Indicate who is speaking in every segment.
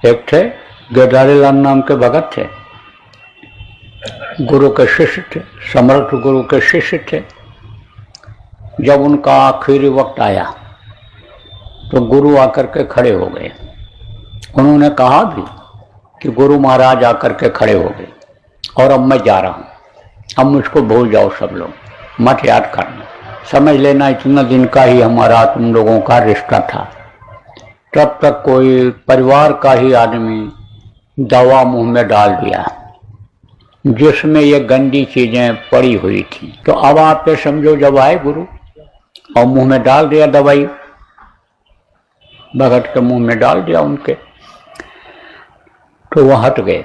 Speaker 1: एक थे गिरधारी लाल नाम के भगत थे, गुरु के शिष्य थे, समर्थ गुरु के शिष्य थे। जब उनका आखिरी वक्त आया तो गुरु आकर के खड़े हो गए। उन्होंने कहा भी कि गुरु महाराज आकर के खड़े हो गए और अब मैं जा रहा हूँ, अब मुझको भूल जाओ सब लोग, मत याद करना, समझ लेना इतना दिन का ही हमारा तुम लोगों का रिश्ता था। तब तक कोई परिवार का ही आदमी दवा मुंह में डाल दिया जिसमें ये गंदी चीजें पड़ी हुई थी। तो अब आप ये समझो, जब आए गुरु और मुंह में डाल दिया दवाई, भगत के मुंह में डाल दिया उनके, तो वह हट गए।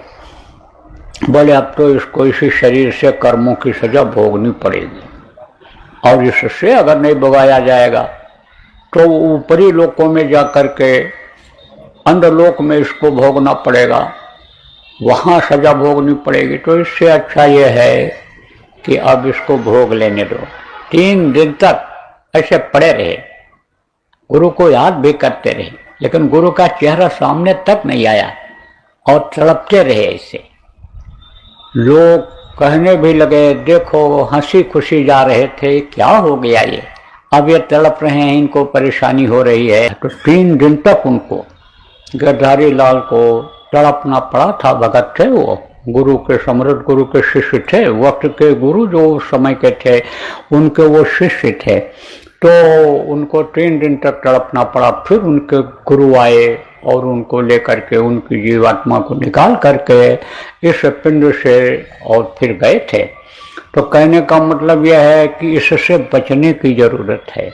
Speaker 1: बोले अब तो इसको इसी शरीर से कर्मों की सजा भोगनी पड़ेगी, और इससे अगर नहीं भगाया जाएगा तो ऊपरी लोकों में जाकर के अंधलोक में इसको भोगना पड़ेगा, वहां सजा भोगनी पड़ेगी। तो इससे अच्छा यह है कि अब इसको भोग लेने दो। 3 दिन तक ऐसे पड़े रहे, गुरु को याद भी करते रहे, लेकिन गुरु का चेहरा सामने तक नहीं आया और तड़पते रहे ऐसे। लोग कहने भी लगे, देखो हंसी खुशी जा रहे थे, क्या हो गया ये, अब ये तड़प रहे हैं, इनको परेशानी हो रही है। तो 3 दिन तक उनको, गिरधारी लाल को तड़पना पड़ा था। भगत थे वो, गुरु के समृद्ध गुरु के शिष्य थे, वक्त के गुरु जो समय के थे उनके वो शिष्य थे। तो उनको 3 दिन तक तड़पना पड़ा। फिर उनके गुरु आए और उनको लेकर के उनकी जीवात्मा को निकाल करके इस पिंड से और फिर गए थे। तो कहने का मतलब यह है कि इससे बचने की जरूरत है।